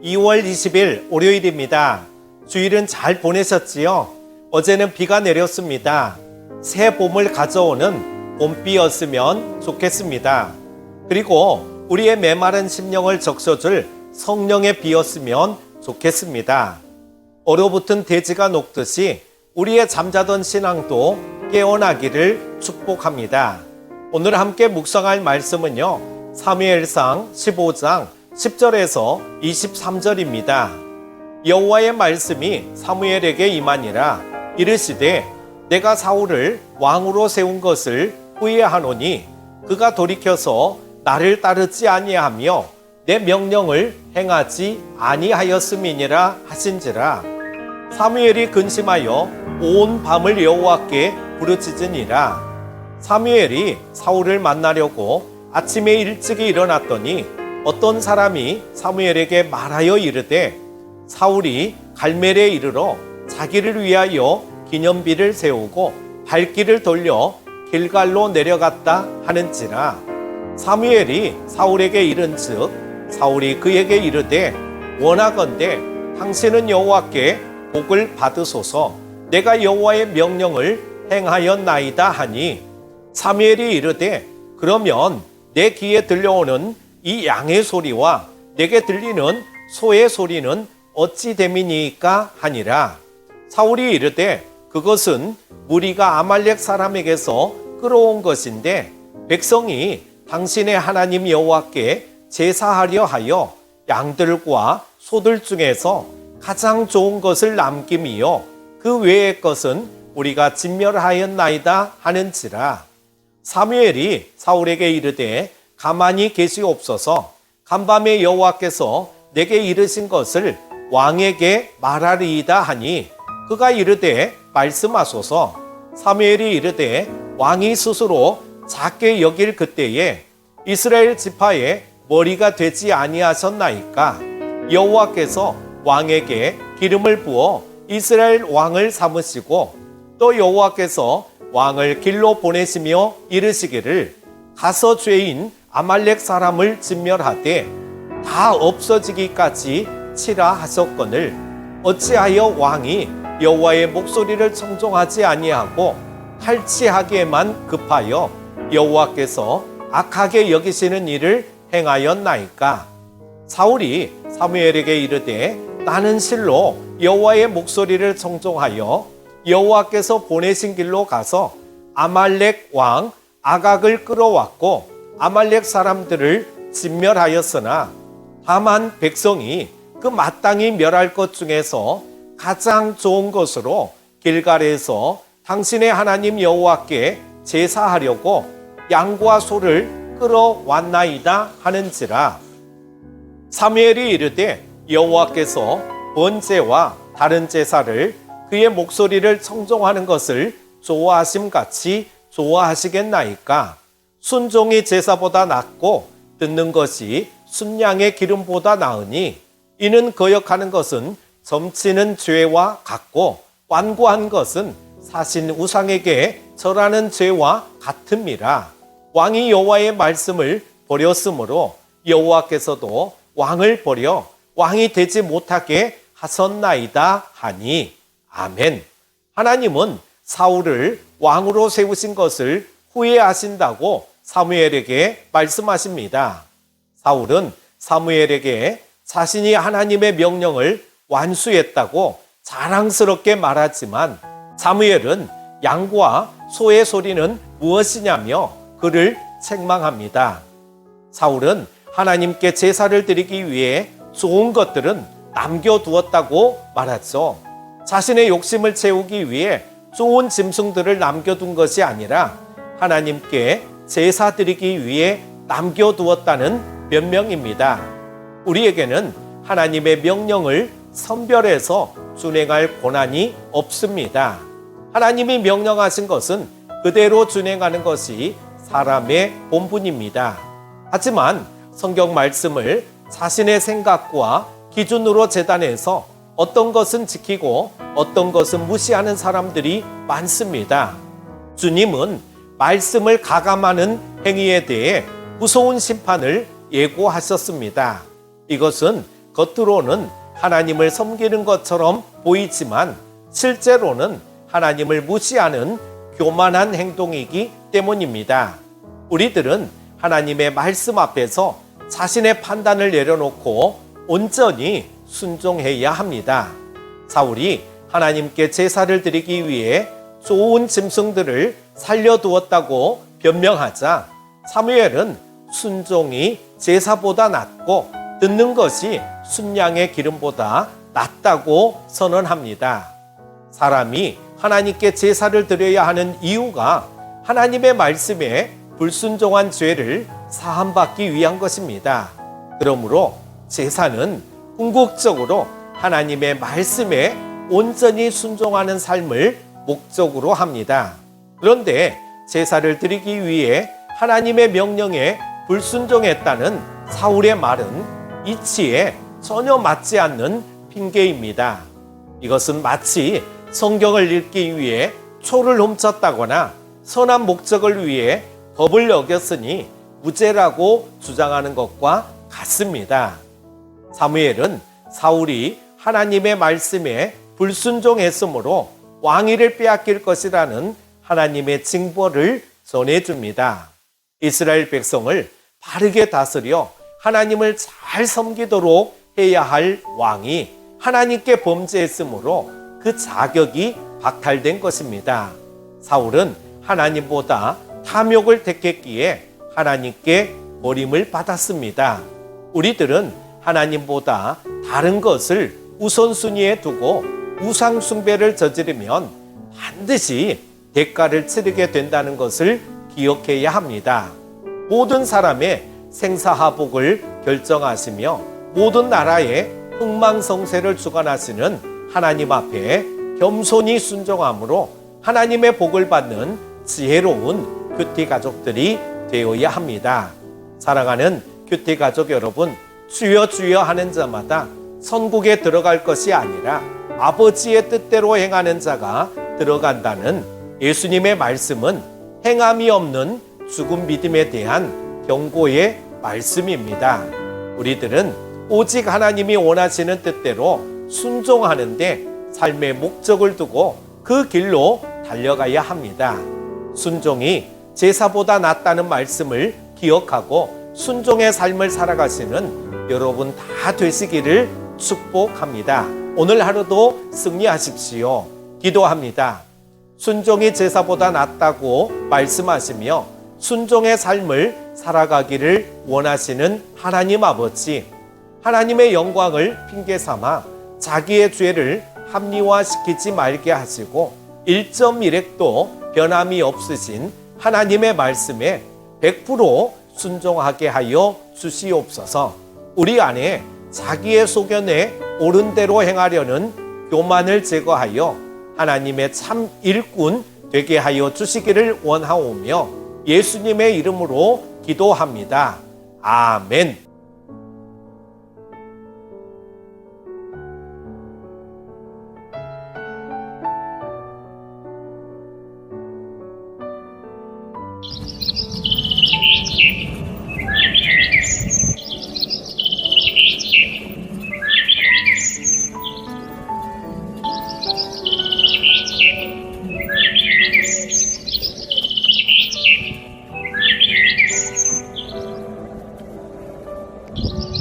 2월 20일 월요일입니다. 주일은 잘 보내셨지요? 어제는 비가 내렸습니다. 새 봄을 가져오는 봄비였으면 좋겠습니다. 그리고 우리의 메마른 심령을 적셔줄 성령의 비였으면 좋겠습니다. 얼어붙은 대지가 녹듯이 우리의 잠자던 신앙도 깨어나기를 축복합니다. 오늘 함께 묵상할 말씀은요, 사무엘상 15장 10절에서 23절입니다. 여호와의 말씀이 사무엘에게 임하니라. 이르시되 내가 사울을 왕으로 세운 것을 후회하노니 그가 돌이켜서 나를 따르지 아니하며 내 명령을 행하지 아니하였음이니라 하신지라. 사무엘이 근심하여 온 밤을 여호와께 부르짖으니라. 사무엘이 사울을 만나려고 아침에 일찍이 일어났더니 어떤 사람이 사무엘에게 말하여 이르되 사울이 갈멜에 이르러 자기를 위하여 기념비를 세우고 발길을 돌려 길갈로 내려갔다 하는지라. 사무엘이 사울에게 이른즉 사울이 그에게 이르되 원하건대 당신은 여호와께 복을 받으소서. 내가 여호와의 명령을 행하였나이다 하니 사무엘이 이르되 그러면 내 귀에 들려오는 이 양의 소리와 내게 들리는 소의 소리는 어찌 됨이니까 하니라. 사울이 이르되 그것은 무리가 아말렉 사람에게서 끌어온 것인데 백성이 당신의 하나님 여호와께 제사하려 하여 양들과 소들 중에서 가장 좋은 것을 남김이요 그 외의 것은 우리가 진멸하였나이다 하는지라. 사무엘이 사울에게 이르되 가만히 계시옵소서. 간밤에 여호와께서 내게 이르신 것을 왕에게 말하리이다 하니 그가 이르되 말씀하소서. 사무엘이 이르되 왕이 스스로 작게 여길 그때에 이스라엘 지파의 머리가 되지 아니하셨나이까. 여호와께서 왕에게 기름을 부어 이스라엘 왕을 삼으시고 또 여호와께서 왕을 길로 보내시며 이르시기를 가서 죄인 아말렉 사람을 진멸하되 다 없어지기까지 치라 하셨거늘 어찌하여 왕이 여호와의 목소리를 청종하지 아니하고 탈취하기에만 급하여 여호와께서 악하게 여기시는 일을 행하였나이까. 사울이 사무엘에게 이르되 나는 실로 여호와의 목소리를 청종하여 여호와께서 보내신 길로 가서 아말렉 왕 아각을 끌어왔고 아말렉 사람들을 진멸하였으나 다만 백성이 그 마땅히 멸할 것 중에서 가장 좋은 것으로 길갈에서 당신의 하나님 여호와께 제사하려고 양과 소를 끌어왔나이다 하는지라. 사무엘이 이르되 여호와께서 번제와 다른 제사를 그의 목소리를 청종하는 것을 좋아하심같이 좋아하시겠나이까. 순종이 제사보다 낫고 듣는 것이 순양의 기름보다 나으니 이는 거역하는 것은 점치는 죄와 같고 완고한 것은 사신 우상에게 절하는 죄와 같음이라. 왕이 여호와의 말씀을 버렸으므로 여호와께서도 왕을 버려 왕이 되지 못하게 하셨나이다 하니 아멘. 하나님은 사울을 왕으로 세우신 것을 후회하신다고 사무엘에게 말씀하십니다. 사울은 사무엘에게 자신이 하나님의 명령을 완수했다고 자랑스럽게 말하지만 사무엘은 양과 소의 소리는 무엇이냐며 그를 책망합니다. 사울은 하나님께 제사를 드리기 위해 좋은 것들은 남겨두었다고 말하죠. 자신의 욕심을 채우기 위해 좋은 짐승들을 남겨둔 것이 아니라 하나님께 제사 드리기 위해 남겨두었다는 변명입니다. 우리에게는 하나님의 명령을 선별해서 준행할 권한이 없습니다. 하나님이 명령하신 것은 그대로 준행하는 것이 사람의 본분입니다. 하지만 성경 말씀을 자신의 생각과 기준으로 재단해서 어떤 것은 지키고 어떤 것은 무시하는 사람들이 많습니다. 주님은 말씀을 가감하는 행위에 대해 무서운 심판을 예고하셨습니다. 이것은 겉으로는 하나님을 섬기는 것처럼 보이지만 실제로는 하나님을 무시하는 교만한 행동이기 때문입니다. 우리들은 하나님의 말씀 앞에서 자신의 판단을 내려놓고 온전히 순종해야 합니다. 사울이 하나님께 제사를 드리기 위해 좋은 짐승들을 살려두었다고 변명하자 사무엘은 순종이 제사보다 낫고 듣는 것이 순양의 기름보다 낫다고 선언합니다. 사람이 하나님께 제사를 드려야 하는 이유가 하나님의 말씀에 불순종한 죄를 사함받기 위한 것입니다. 그러므로 제사는 궁극적으로 하나님의 말씀에 온전히 순종하는 삶을 목적으로 합니다. 그런데 제사를 드리기 위해 하나님의 명령에 불순종했다는 사울의 말은 이치에 전혀 맞지 않는 핑계입니다. 이것은 마치 성경을 읽기 위해 초를 훔쳤다거나 선한 목적을 위해 법을 어겼으니 무죄라고 주장하는 것과 같습니다. 사무엘은 사울이 하나님의 말씀에 불순종했으므로 왕위를 빼앗길 것이라는 하나님의 징벌을 전해줍니다. 이스라엘 백성을 바르게 다스려 하나님을 잘 섬기도록 해야 할 왕이 하나님께 범죄했으므로 그 자격이 박탈된 것입니다. 사울은 하나님보다 탐욕을 택했기에 하나님께 버림을 받았습니다. 우리들은 하나님보다 다른 것을 우선순위에 두고 우상 숭배를 저지르면 반드시 대가를 치르게 된다는 것을 기억해야 합니다. 모든 사람의 생사하복을 결정하시며 모든 나라에 흥망성쇠를 주관하시는 하나님 앞에 겸손히 순종함으로 하나님의 복을 받는 지혜로운 큐티 가족들이 되어야 합니다. 사랑하는 큐티 가족 여러분, 주여 주여 하는 자마다 천국에 들어갈 것이 아니라 아버지의 뜻대로 행하는 자가 들어간다는 예수님의 말씀은 행함이 없는 죽은 믿음에 대한 경고의 말씀입니다. 우리들은 오직 하나님이 원하시는 뜻대로 순종하는데 삶의 목적을 두고 그 길로 달려가야 합니다. 순종이 제사보다 낫다는 말씀을 기억하고 순종의 삶을 살아가시는 여러분 다 되시기를 축복합니다. 오늘 하루도 승리하십시오. 기도합니다. 순종이 제사보다 낫다고 말씀하시며 순종의 삶을 살아가기를 원하시는 하나님 아버지, 하나님의 영광을 핑계 삼아 자기의 죄를 합리화시키지 말게 하시고 1.1핵도 변함이 없으신 하나님의 말씀에 100% 순종하게 하여 주시옵소서. 우리 안에 자기의 소견에 옳은 대로 행하려는 교만을 제거하여 하나님의 참 일꾼 되게 하여 주시기를 원하오며 예수님의 이름으로 기도합니다. 아멘. you.